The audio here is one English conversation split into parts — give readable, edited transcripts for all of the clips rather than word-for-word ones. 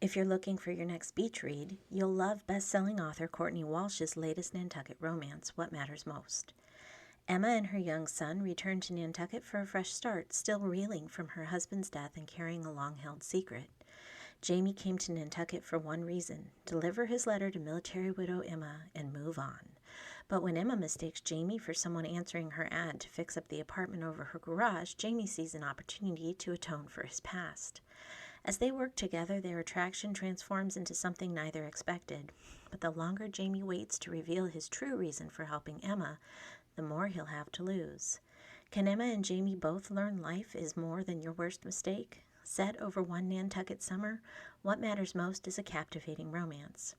If you're looking for your next beach read, you'll love best-selling author Courtney Walsh's latest Nantucket romance, What Matters Most. Emma and her young son return to Nantucket for a fresh start, still reeling from her husband's death and carrying a long-held secret. Jamie came to Nantucket for one reason: deliver his letter to military widow Emma and move on. But when Emma mistakes Jamie for someone answering her ad to fix up the apartment over her garage, Jamie sees an opportunity to atone for his past. As they work together, their attraction transforms into something neither expected. But the longer Jamie waits to reveal his true reason for helping Emma, the more he'll have to lose. Can Emma and Jamie both learn life is more than your worst mistake? Set over one Nantucket summer, What Matters Most is a captivating romance.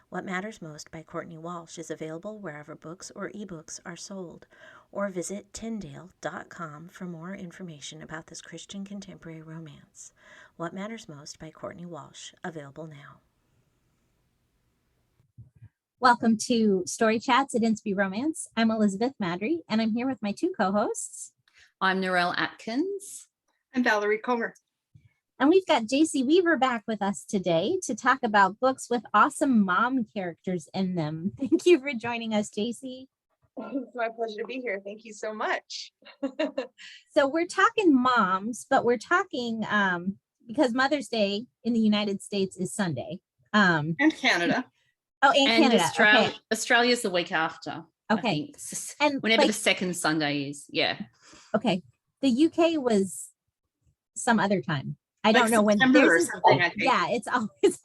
What Matters Most by Courtney Walsh is available wherever books or ebooks are sold, or visit Tyndale.com for more information about this Christian contemporary romance. What Matters Most by Courtney Walsh, available now. Welcome to Story Chats at Inspy Romance. I'm Elizabeth Madry, and I'm here with my two co-hosts. I'm Narelle Atkins. I'm Valerie Comer. And we've got Jaycee Weaver back with us today to talk about books with awesome mom characters in them. Thank you for joining us, Jaycee. It's my pleasure to be here. Thank you so much. So we're talking moms, but we're talking because Mother's Day in the United States is Sunday. And Canada. Oh, and Canada. Okay. Australia's the week after. Okay. And whenever the second Sunday is. Yeah. Okay. The UK was some other time. I don't know when there's something, I think. Yeah, it's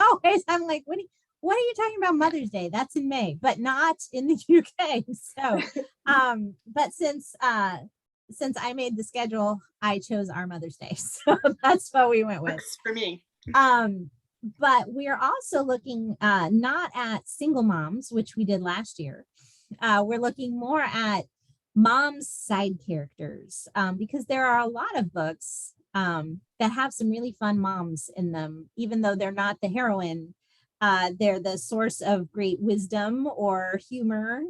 always I'm like, what are you talking about Mother's Day? That's in May, but not in the UK. So but since I made the schedule, I chose our Mother's Day. So that's what we went with. Works for me. But we're also looking not at single moms, which we did last year. We're looking more at moms' side characters because there are a lot of books that have some really fun moms in them, even though they're not the heroine. They're the source of great wisdom or humor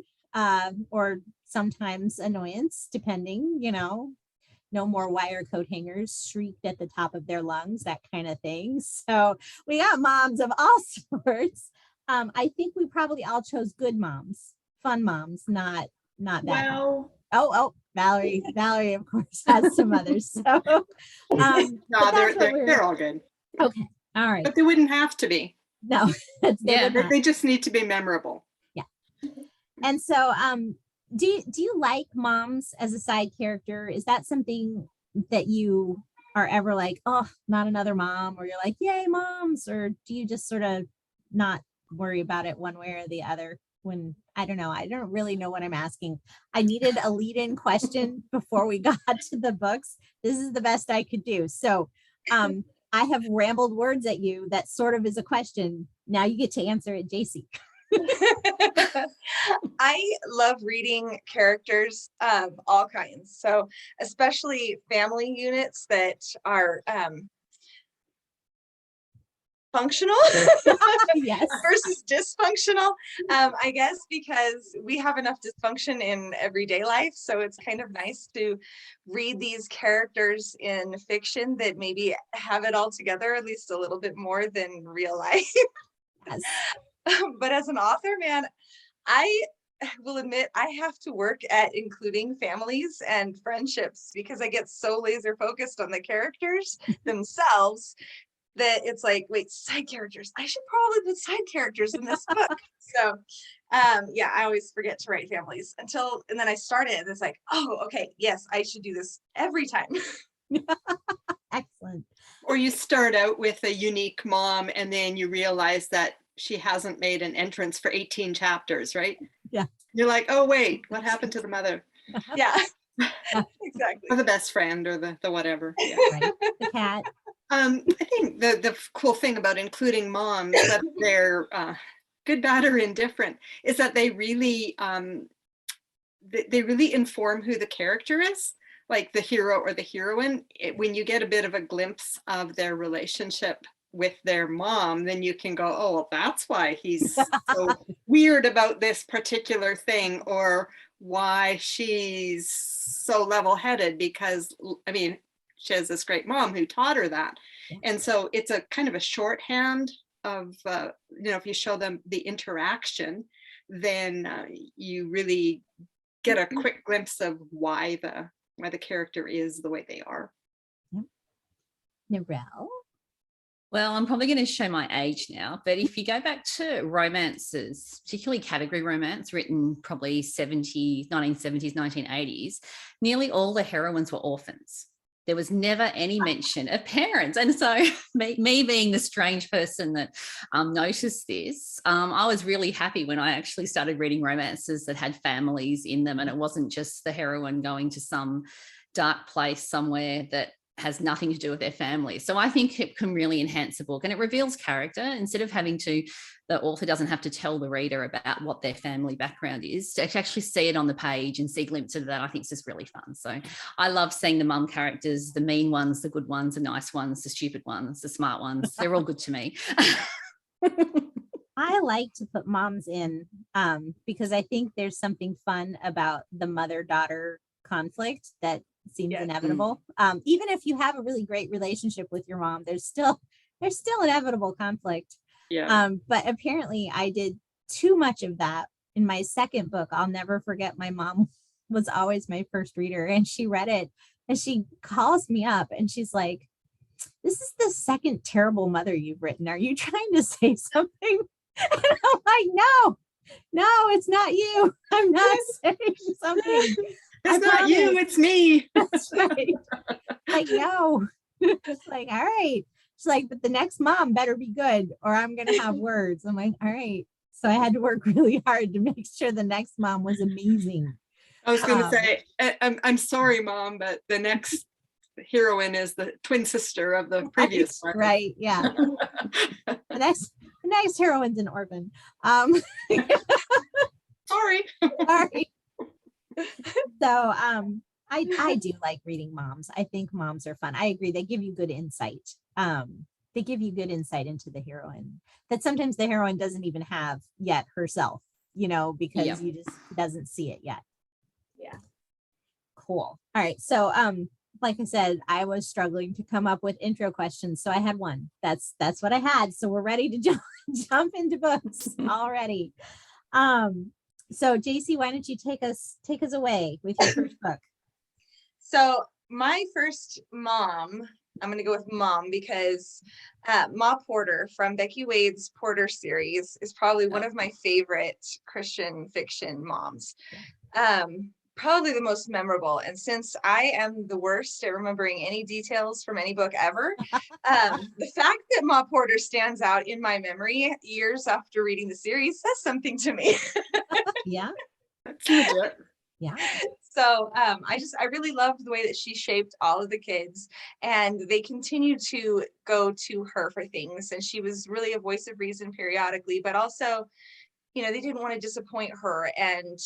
or sometimes annoyance, depending, no more wire coat hangers shrieked at the top of their lungs, that kind of thing. So we got moms of all sorts. I think we probably all chose good moms, fun moms, not bad. Well, oh, Valerie, of course, has some others. So no, they're all good. Okay, all right. But they wouldn't have to be. No, they just need to be memorable. Yeah. And so, do you like moms as a side character? Is that something that you are ever like, oh, not another mom, or you're like, yay, moms, or do you just sort of not worry about it one way or the other? When I don't know, I don't really know what I'm asking. I needed a lead-in question before we got to the books. This is the best I could do. So I have rambled words at you that sort of is a question. Now you get to answer it, Jaycee. I love reading characters of all kinds. So especially family units that are functional yes. versus dysfunctional, I guess, because we have enough dysfunction in everyday life. So it's kind of nice to read these characters in fiction that maybe have it all together, at least a little bit more than real life. Yes. But as an author, man, I will admit I have to work at including families and friendships because I get so laser focused on the characters themselves that it's like, wait, side characters. I should probably put side characters in this book. So yeah, I always forget to write families and then I started and it's like, oh, okay, yes, I should do this every time. Excellent. Or you start out with a unique mom and then you realize that she hasn't made an entrance for 18 chapters, right? Yeah. You're like, oh, wait, what happened to the mother? Yeah, exactly. Or the best friend or the whatever. Yeah. Right. The cat. I think the cool thing about including moms, that they're good, bad, or indifferent, is that they really inform who the character is, like the hero or the heroine. When you get a bit of a glimpse of their relationship with their mom, then you can go, oh, well, that's why he's so weird about this particular thing, or why she's so level-headed, because I mean, she has this great mom who taught her that. And so it's a kind of a shorthand of if you show them the interaction, then you really get a quick glimpse of why the character is the way they are. Narelle? Well, I'm probably going to show my age now, but if you go back to romances, particularly category romance written probably 1970s, 1980s, nearly all the heroines were orphans. There was never any mention of parents. And so me being the strange person that noticed this, I was really happy when I actually started reading romances that had families in them, and it wasn't just the heroine going to some dark place somewhere that has nothing to do with their family. So I think it can really enhance the book, and it reveals character instead of the author doesn't have to tell the reader about what their family background is. To actually see it on the page and see glimpses of that, I think is just really fun. So I love seeing the mum characters, the mean ones, the good ones, the nice ones, the stupid ones, the smart ones. They're all good to me. I like to put moms in because I think there's something fun about the mother-daughter conflict that seems inevitable. Even if you have a really great relationship with your mom, there's still inevitable conflict. But apparently I did too much of that in my second book. I'll never forget, my mom was always my first reader, and she read it and she calls me up and she's like, "This is the second terrible mother you've written. Are you trying to say something?" And I'm like, no, it's not you. I'm not saying something. It's not you, it's me. That's right. Like, no. It's like, all right. She's like, but the next mom better be good or I'm going to have words. I'm like, all right. So I had to work really hard to make sure the next mom was amazing. I was going to say, I'm sorry, Mom, but the next heroine is the twin sister of the previous one. Right. Yeah. The next heroine's an orphan. Sorry. So I do like reading moms. I think moms are fun. I agree. They give you good insight. They give you good insight into the heroine that sometimes the heroine doesn't even have yet herself, because you just doesn't see it yet. Yeah. Cool. All right. So like I said, I was struggling to come up with intro questions. So I had one. That's what I had. So we're ready to jump into books already. So Jaycee, why don't you take us away with your first book? So my first mom, I'm going to go with mom because Ma Porter from Becky Wade's Porter series is probably one of my favorite Christian fiction moms. Probably the most memorable. And since I am the worst at remembering any details from any book ever, the fact that Ma Porter stands out in my memory years after reading the series says something to me. Yeah. That's legit. Yeah. So I really loved the way that she shaped all of the kids, and they continued to go to her for things. And she was really a voice of reason periodically, but also, they didn't want to disappoint her, and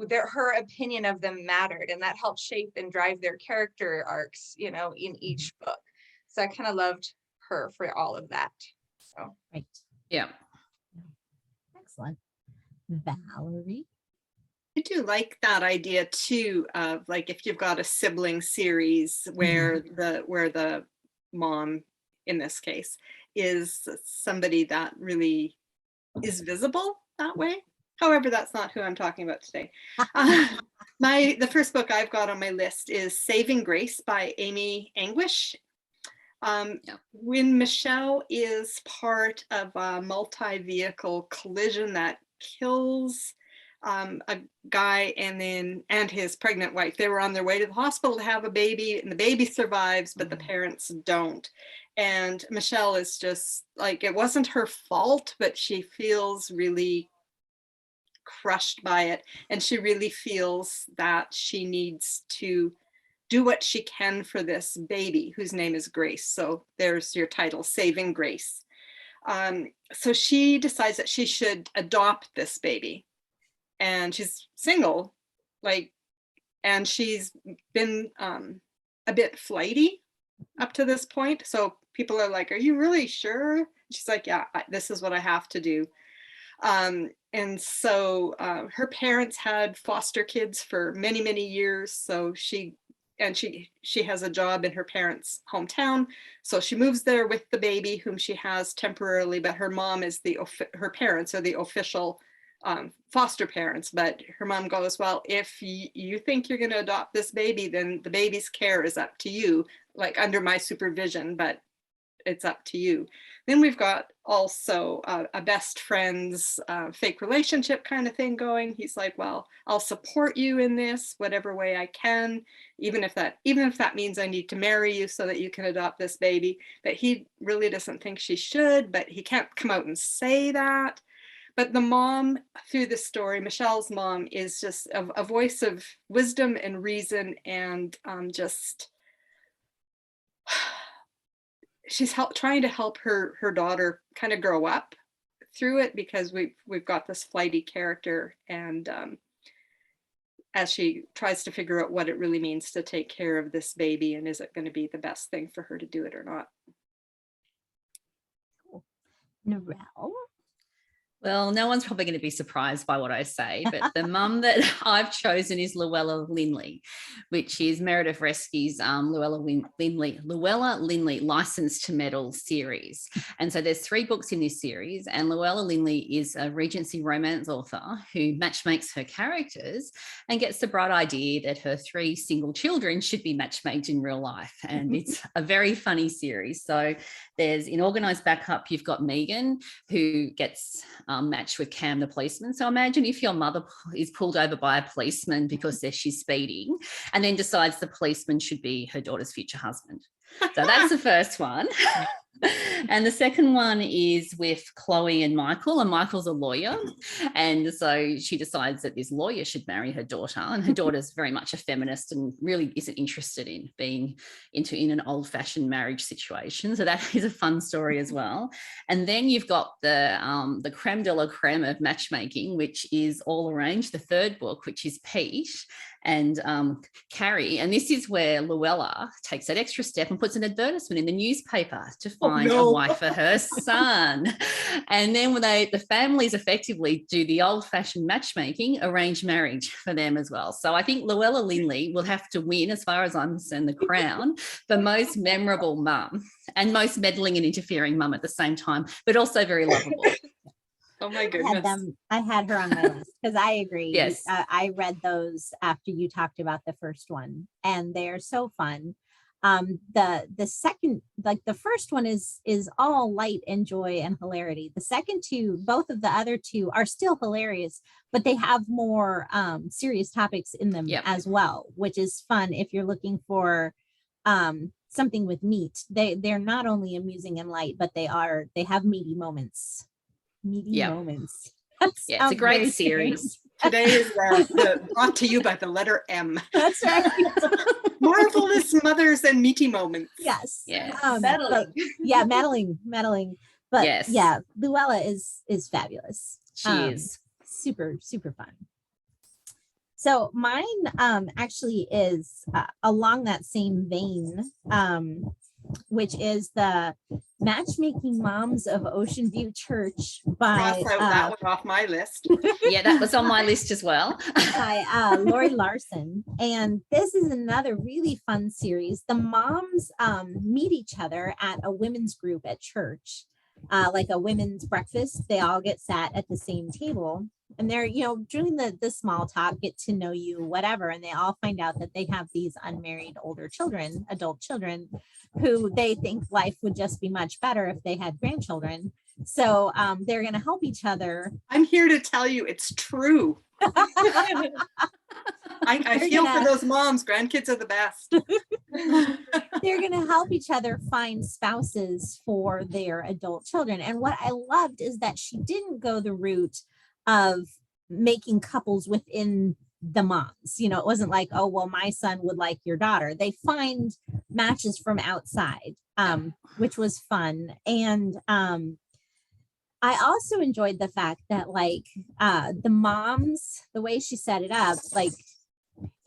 her opinion of them mattered, and that helped shape and drive their character arcs, in each book. So I kind of loved her for all of that. So right. Yeah. Excellent. Valerie? I do like that idea too, of like if you've got a sibling series where the mom in this case is somebody that really is visible that way. However, that's not who I'm talking about today. The first book I've got on my list is Saving Grace by Amy Anguish. When Michelle is part of a multi-vehicle collision that kills a guy and his pregnant wife. They were on their way to the hospital to have a baby, and the baby survives, but the parents don't. And Michelle is just like, it wasn't her fault, but she feels really crushed by it. And she really feels that she needs to do what she can for this baby, whose name is Grace. So there's your title, Saving Grace. So she decides that she should adopt this baby. And she's single, and she's been a bit flighty up to this point. So people are like, "Are you really sure?" She's like, "Yeah, this is what I have to do." And so her parents had foster kids for many, many years. So she and she has a job in her parents' hometown. So she moves there with the baby whom she has temporarily, but her mom is her parents are the official foster parents. But her mom goes, well, if you think you're going to adopt this baby, then the baby's care is up to you, like under my supervision, but it's up to you. Then we've got also a best friend's fake relationship kind of thing going. He's like, well, I'll support you in this whatever way I can, even if that means I need to marry you so that you can adopt this baby. But he really doesn't think she should, but he can't come out and say that. But the mom through the story, Michelle's mom, is just a voice of wisdom and reason, and just she's trying to help her daughter kind of grow up through it, because we've got this flighty character, and as she tries to figure out what it really means to take care of this baby, and is it going to be the best thing for her to do it or not. Narelle. Well, no one's probably going to be surprised by what I say, but the mum that I've chosen is Louella Lindley, which is Meredith Resky's Louella Lindley Licensed to Meddle series. And so there's 3 books in this series, and Louella Lindley is a Regency romance author who matchmakes her characters and gets the bright idea that her 3 single children should be matchmaked in real life. And it's a very funny series. So there's, in organised backup, you've got Megan, who gets matched with Cam the policeman. So imagine if your mother is pulled over by a policeman because she's speeding, and then decides the policeman should be her daughter's future husband. So that's the first one. And the second one is with Chloe and Michael, and Michael's a lawyer, and so she decides that this lawyer should marry her daughter, and her daughter's very much a feminist and really isn't interested in being in an old-fashioned marriage situation. So that is a fun story as well. And then you've got the creme de la creme of matchmaking, which is All Arranged, the 3rd book, which is Pete and Carrie. And this is where Louella takes that extra step and puts an advertisement in the newspaper to find a wife for her son. And then when the families effectively do the old-fashioned matchmaking, arranged marriage for them as well. So I think Louella Lindley will have to win, as far as I'm concerned, the crown for most memorable mum and most meddling and interfering mum at the same time, but also very lovable. Oh my goodness. I had her on my list because I agree. Yes. I read those after you talked about the first one, and they're so fun. The second, like the first one is all light and joy and hilarity. The second 2, both of the other 2 are still hilarious, but they have more serious topics in them as well, which is fun if you're looking for something with meat. They're not only amusing and light, but they have meaty moments. Moments. Yeah, it's a great series. Today is brought to you by the letter M. That's right. Marvelous mothers and meaty moments. Yes. Yeah. Meddling. Meddling. But yes. Yeah, Louella is fabulous. She is. Super, super fun. So mine actually is along that same vein, which is the Matchmaking Moms of Oceanview Church by Cross out that one off my list. Yeah, that was on my list as well. by Laurie Larsen. And this is another really fun series. The moms meet each other at a women's group at church, like a women's breakfast. They all get sat at the same table, and they're, doing the small talk, get to know you, whatever. And they all find out that they have these unmarried adult children, who they think life would just be much better if they had grandchildren. So they're going to help each other. I'm here to tell you it's true. I feel for those moms. Grandkids are the best. They're going to help each other find spouses for their adult children. And what I loved is that she didn't go the route of making couples within the moms. It wasn't like, oh, well, my son would like your daughter. They find matches from outside, which was fun. And I also enjoyed the fact that the moms, the way she set it up, like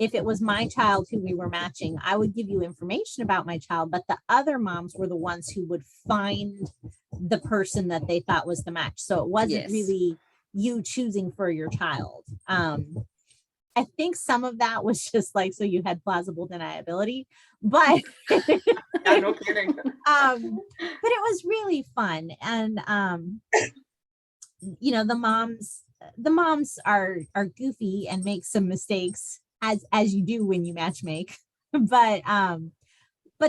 if it was my child who we were matching, I would give you information about my child, but the other moms were the ones who would find the person that they thought was the match. So it wasn't really you choosing for your child. I think some of that was just like, so you had plausible deniability, but Yeah, no kidding. but it was really fun. And you know, the moms are goofy and make some mistakes, as you do when you match make, but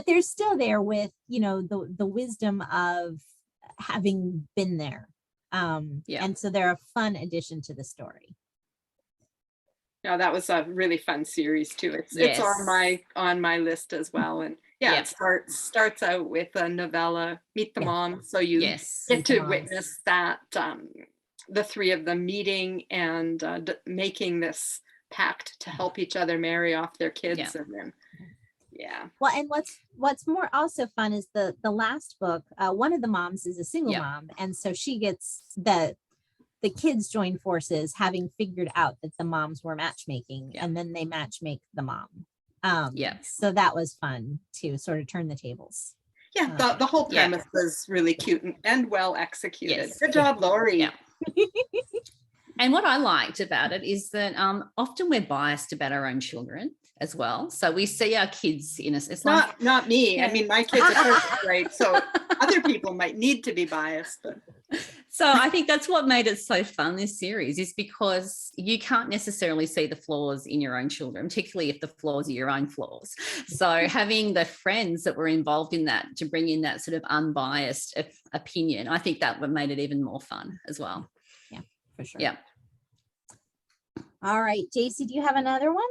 they're still there with, you know, the wisdom of having been there. And so they're a fun addition to the story. Yeah, that was a really fun series too. It's on my list as well. And yeah, it starts out with a novella, Meet the Mom. So you get to witness that the three of them meeting and making this pact to help each other marry off their kids. And then well, and what's more also fun is the last book, one of the moms is a single mom, and so she gets the kids join forces, having figured out that the moms were matchmaking, and then they matchmake the mom. So that was fun to sort of turn the tables. The whole premise was really cute and well executed. Good job, Laurie. And what I liked about it is that often we're biased about our own children as well. So we see our kids in us. It's not me. I mean, my kids are perfect, right? So other people might need to be biased. But. So I think that's what made it so fun, this series, is because you can't necessarily see the flaws in your own children, particularly if the flaws are your own flaws. So having the friends that were involved in that to bring in that sort of unbiased opinion, I think that made it even more fun as well. Yeah, for sure. Yeah. All right, Jaycee, do you have another one?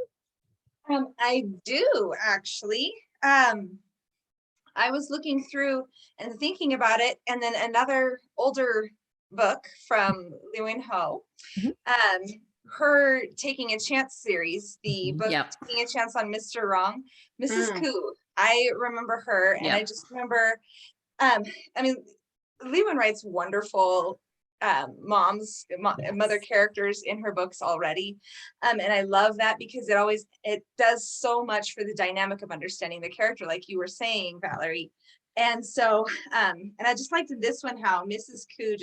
I do actually. I was looking through and thinking about it, and then another older book from Liwen Y Ho, her Taking a Chance series, the book Taking a Chance on Mr. Wrong, Mrs. Koo. I remember her, and I just remember, I mean, Liwen writes wonderful mother characters in her books already, and I love that because it does so much for the dynamic of understanding the character, like you were saying, Valerie. And so and I just liked in this one how Mrs. Koo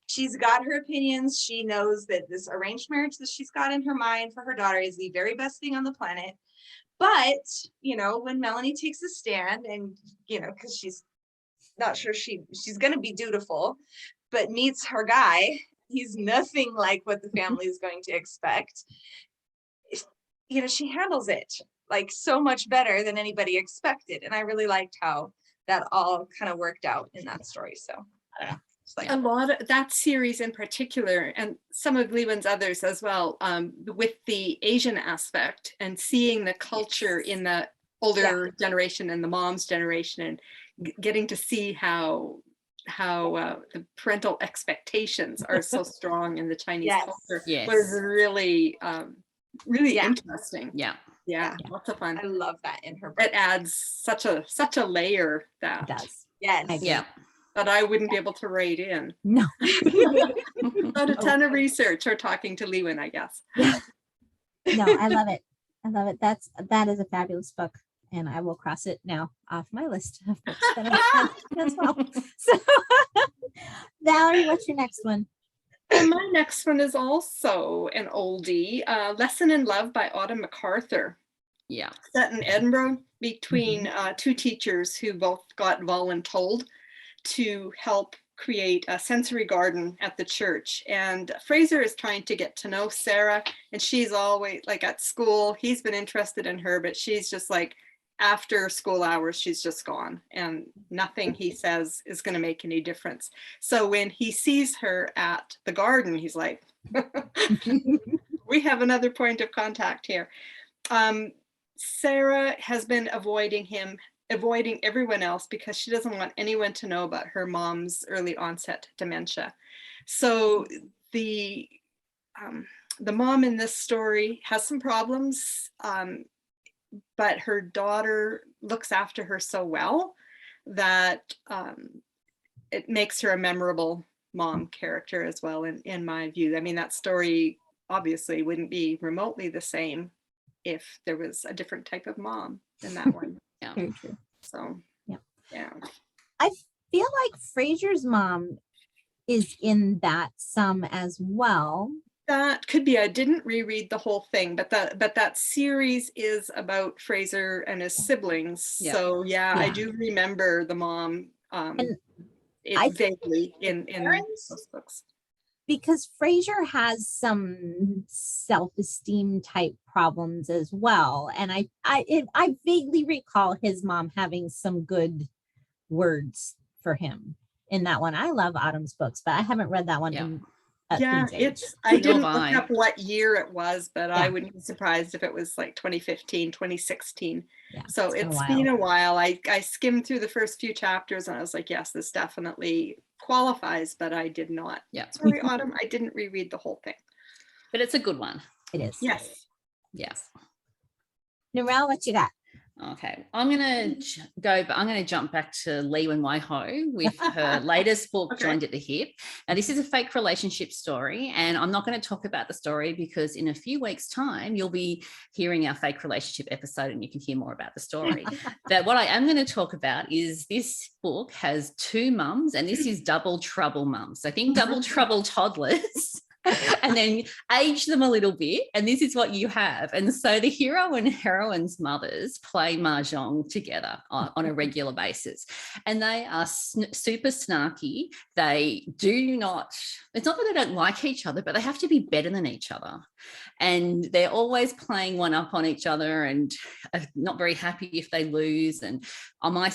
she's got her opinions. She knows that this arranged marriage that she's got in her mind for her daughter is the very best thing on the planet, but you know, when Melanie takes a stand, and you know, because she's not sure she's going to be dutiful, but meets her guy, he's nothing like what the family is going to expect. You know, she handles it like so much better than anybody expected. And I really liked how that all kind of worked out in that story. So I don't know. A lot of that series in particular, and some of Liwen's others as well, with the Asian aspect and seeing the culture in the older generation and the mom's generation, and getting to see how the parental expectations are so strong in the Chinese culture was really interesting. Yeah, lots of fun. I love that in her book. It adds such a layer that It does. Yes. That I wouldn't be able to write in. No. Not a ton of research or talking to Liwen, I guess. No, I love it. I love it. That is a fabulous book. And I will cross it now off my list of books that I have as well. So, Valerie, what's your next one? And my next one is also an oldie, Lesson in Love by Autumn Macarthur. Yeah. Set in Edinburgh between two teachers who both got voluntold to help create a sensory garden at the church. And Fraser is trying to get to know Sarah, and she's always like at school, he's been interested in her, but she's just like, after school hours, she's just gone, and nothing he says is going to make any difference. So when he sees her at the garden, he's like, we have another point of contact here. Sarah has been avoiding everyone else because she doesn't want anyone to know about her mom's early onset dementia. So the mom in this story has some problems, but her daughter looks after her so well that it makes her a memorable mom character as well, in my view. I mean, that story obviously wouldn't be remotely the same if there was a different type of mom than that one. Yeah. Very true. So, yeah. I feel like Fraser's mom is in that some as well. That could be. I didn't reread the whole thing, but that series is about Fraser and his siblings. Yeah. So yeah, I Yeah. do remember the mom And it vaguely in parents? those books. because Frasier has some self-esteem type problems as well. And I vaguely recall his mom having some good words for him in that one. I love Autumn's books, but I haven't read that one Yeah. in Yeah, Queen's Age. I Nor didn't have look I. up what year it was, but Yeah. I wouldn't be surprised if it was like 2015, 2016. Yeah, So it's been a while. I skimmed through the first few chapters and I was like, yes, this definitely qualifies, but I did not. Yeah. Sorry, Autumn, I didn't reread the whole thing. But it's a good one. It is. Yes. Yes. Narelle, what you got? Okay, I'm going to jump back to Liwen Y Ho with her latest book, Okay. Joined at the Hip. Now, this is a fake relationship story, and I'm not going to talk about the story because in a few weeks' time, you'll be hearing our fake relationship episode and you can hear more about the story. But what I am going to talk about is this book has two mums, and this is double trouble mums. So think double trouble toddlers. And then age them a little bit, and this is what you have. And so the hero and heroine's mothers play mahjong together on a regular basis, and they are super snarky. They do not, it's not that they don't like each other, but they have to be better than each other, and they're always playing one up on each other and not very happy if they lose, and my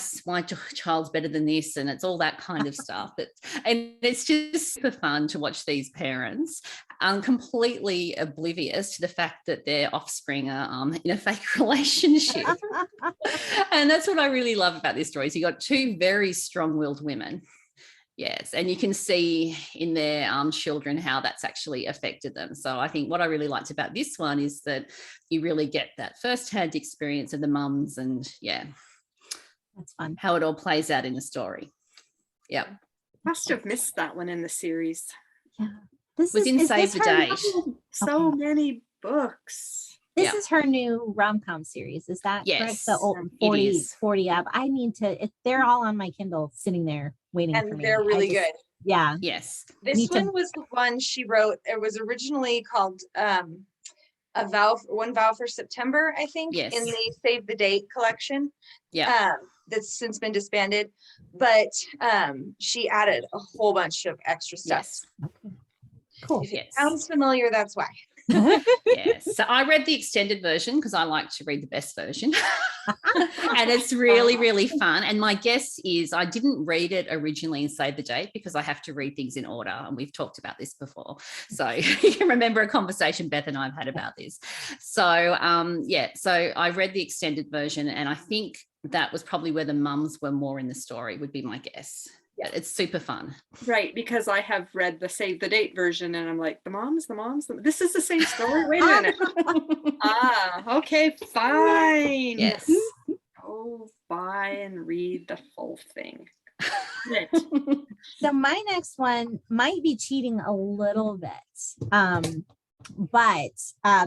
child's better than this, and it's all that kind of stuff. And it's just super fun to watch these parents completely oblivious to the fact that their offspring are in a fake relationship. And that's what I really love about this story. So you got two very strong-willed women. Yes, and you can see in their children how that's actually affected them. So I think what I really liked about this one is that you really get that first-hand experience of the mums, and yeah, That's fun. how it all plays out in the story. Yeah. Must have missed that one in the series. Yeah. This Was in is Save this the her Date. new- So Okay. many books. This Yeah. is her new rom-com series. Is that correct? Yes, The old it 40, is. 40 up. I need to, they're all on my Kindle sitting there waiting for And me. they're I really just- good. Yeah. Yes. This Need to- one was the one she wrote. It was originally called One Vow for September, I think, Yes. in the Save the Date collection. Yeah. That's since been disbanded. But she added a whole bunch of extra stuff. Yes. Okay. Cool. If it Yes. sounds familiar, that's why. Yes. So I read the extended version because I like to read the best version. And it's really, really fun. And my guess is I didn't read it originally in Save the Date because I have to read things in order. And we've talked about this before. So you can remember a conversation Beth and I have had about this. So so I read the extended version, and I think that was probably where the mums were more in the story, would be my guess. Yeah, it's super fun. Right, because I have read the Save the Date version and I'm like, the moms, this is the same story. Wait a minute. Okay, fine. Yes. Go buy and read the full thing. Right. So my next one might be cheating a little bit. But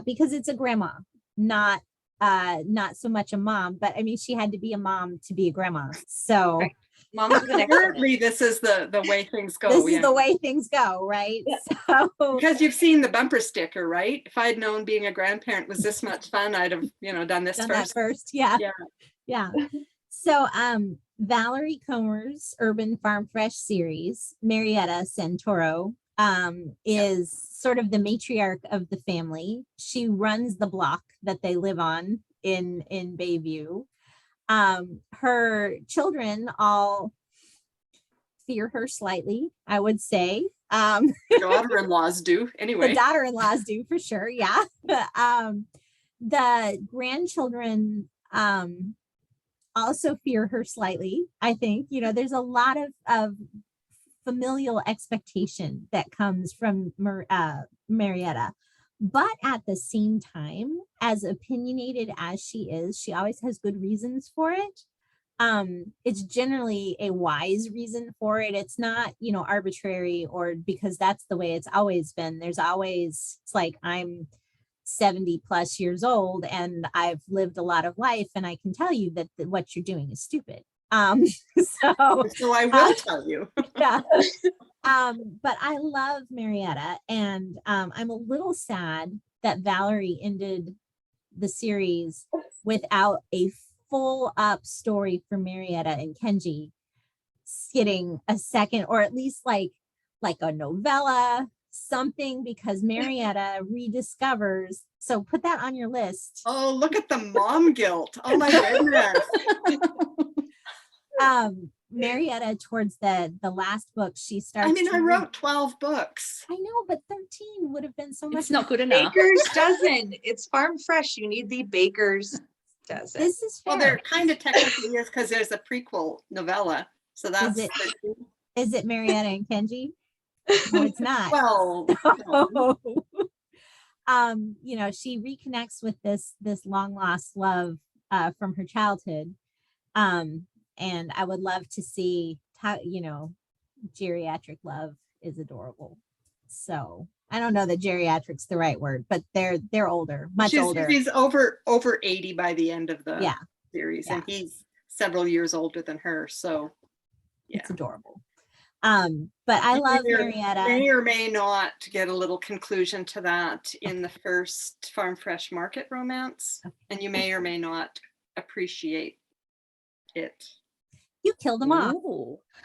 because it's a grandma, not so much a mom, but I mean, she had to be a mom to be a grandma. So Right. Mom's the next one. Apparently this is the way things go. this is yeah. the way things go, right? So Because you've seen the bumper sticker, right? If I'd known being a grandparent was this much fun, I'd have, done this done that first. first. Yeah. Yeah. Yeah. So Valerie Comer's Urban Farm Fresh series, Marietta Santoro, is sort of the matriarch of the family. She runs the block that they live on in Bayview. Her children all fear her slightly, I would say. Daughter-in-laws do anyway. The daughter-in-laws do for sure. Yeah. The grandchildren also fear her slightly. I think, there's a lot of familial expectation that comes from Marietta. But at the same time, as opinionated as she is, she always has good reasons for it. It's generally a wise reason for it. It's not, arbitrary or because that's the way it's always been. It's like, I'm 70 plus years old and I've lived a lot of life, and I can tell you that what you're doing is stupid. So I will tell you. yeah. But I love Marietta, and I'm a little sad that Valerie ended the series without a full up story for Marietta and Kenji getting a second, or at least like a novella, something, because Marietta rediscovers. So put that on your list. Oh, look at the mom guilt. Oh my goodness. Marietta, towards the last book, she starts. I mean, I wrote 12 books. I know, but 13 would have been so much. It's not good enough. Baker's dozen. It's farm fresh. You need the Baker's dozen. This is fair. Well, there kind of technically is, because there's a prequel novella. So that's Is it Marietta and Kenji? No, it's not. well, You know, she reconnects with this long lost love from her childhood. And I would love to see how, you know, geriatric love is adorable. So I don't know that geriatric's the right word, but they're older, much older. She's over 80 by the end of the series, and he's several years older than her. So it's adorable. But I love Marietta. May or may not get a little conclusion to that in the first Farm Fresh Market romance, and you may or may not appreciate it. You killed them off.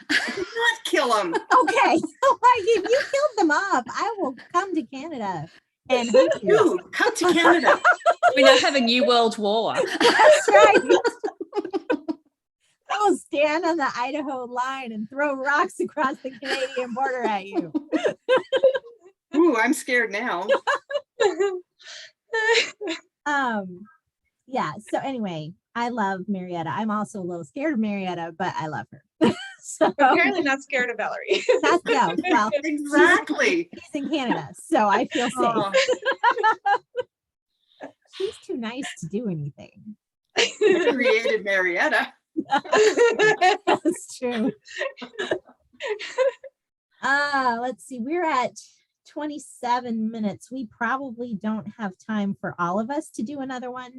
I did not kill them. Okay, if you killed them off, I will come to Canada and hunt you. Dude, come to Canada. We now have a new world war. That's right. I will stand on the Idaho line and throw rocks across the Canadian border at you. Ooh, I'm scared now. Yeah. So anyway, I love Marietta. I'm also a little scared of Marietta, but I love her. So apparently not scared of Valerie. That's well, exactly. She's in Canada, so I feel safe. Oh. She's too nice to do anything. You created Marietta. That's true. Let's see. We're at 27 minutes. We probably don't have time for all of us to do another one.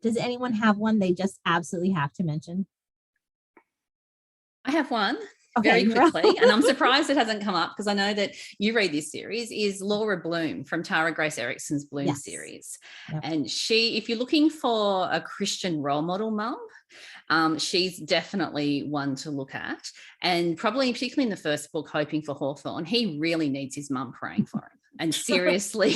Does anyone have one they just absolutely have to mention? I have one. Okay, very quickly, and I'm surprised it hasn't come up because I know that you read this series, is Laura Bloom from Tara Grace Ericson's Bloom series. Yep. And she, if you're looking for a Christian role model mum, she's definitely one to look at. And probably, particularly in the first book, Hoping for Hawthorne, he really needs his mum praying for him. And seriously,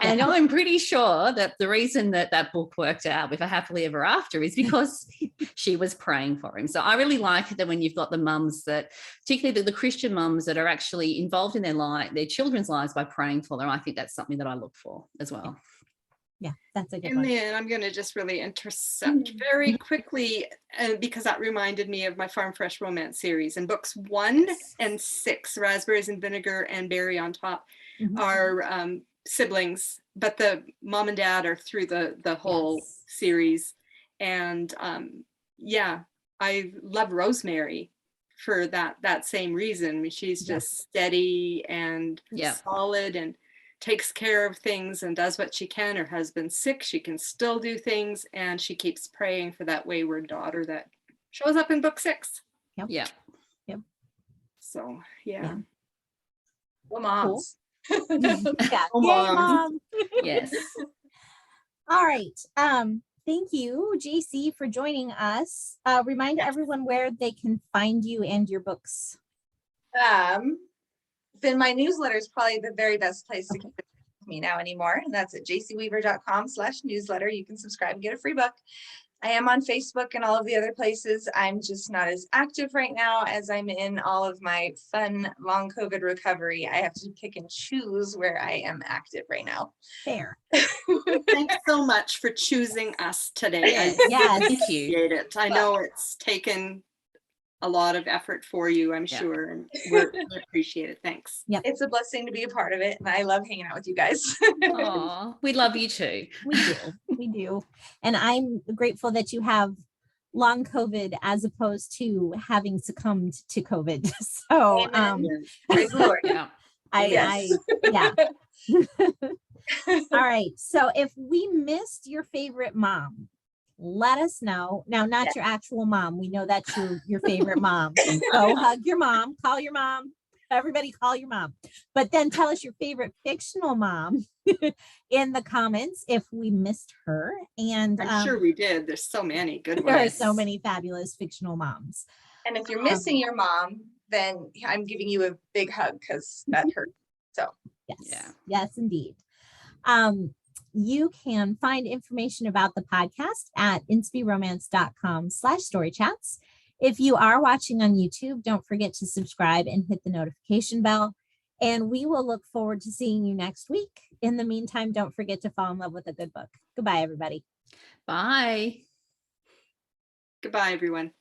and I'm pretty sure that the reason that that book worked out with A Happily Ever After is because she was praying for him. So I really like that when you've got the mums that, particularly the Christian mums that are actually involved in their children's lives by praying for them. I think that's something that I look for as well. Yeah, that's a good one. And I'm going to just really intercept very quickly, because that reminded me of my Farm Fresh romance series. In books 1 and 6, Raspberries and Vinegar and Berry on Top are siblings, but the mom and dad are through the whole series. And I love Rosemary for that same reason. I mean, she's just steady and solid and takes care of things and does what she can. Her husband's sick, she can still do things, and she keeps praying for that wayward daughter that shows up in book 6. Yep. So Well, moms. Cool. Oh, mom. Yes. All right. Thank you, Jaycee, for joining us. Remind everyone where they can find you and your books. Then my newsletter is probably the very best place to keep it with me now anymore. And that's at jayceeweaver.com/newsletter. You can subscribe and get a free book. I am on Facebook and all of the other places. I'm just not as active right now as I'm in all of my fun long COVID recovery. I have to pick and choose where I am active right now. Fair. Thanks so much for choosing us today. Yes. I appreciate it. I know it's taken a lot of effort for you, I'm sure, and we appreciate it. Thanks. Yep. It's a blessing to be a part of it, and I love hanging out with you guys. Aw, we love you too. We do. And I'm grateful that you have long COVID as opposed to having succumbed to COVID. So praise the Lord. All right. So if we missed your favorite mom, let us know. Now, not your actual mom. We know that's your favorite mom. Go hug your mom, call your mom. Everybody call your mom. But then tell us your favorite fictional mom in the comments if we missed her. And I'm sure we did. There's so many good there are ones. so many fabulous fictional moms. And if you're missing your mom, then I'm giving you a big hug because that hurt. So Yes. Yeah. Yes, indeed. You can find information about the podcast at inspiromance.com/storychats. If you are watching on YouTube, don't forget to subscribe and hit the notification bell. And we will look forward to seeing you next week. In the meantime, don't forget to fall in love with a good book. Goodbye, everybody. Bye. Goodbye, everyone.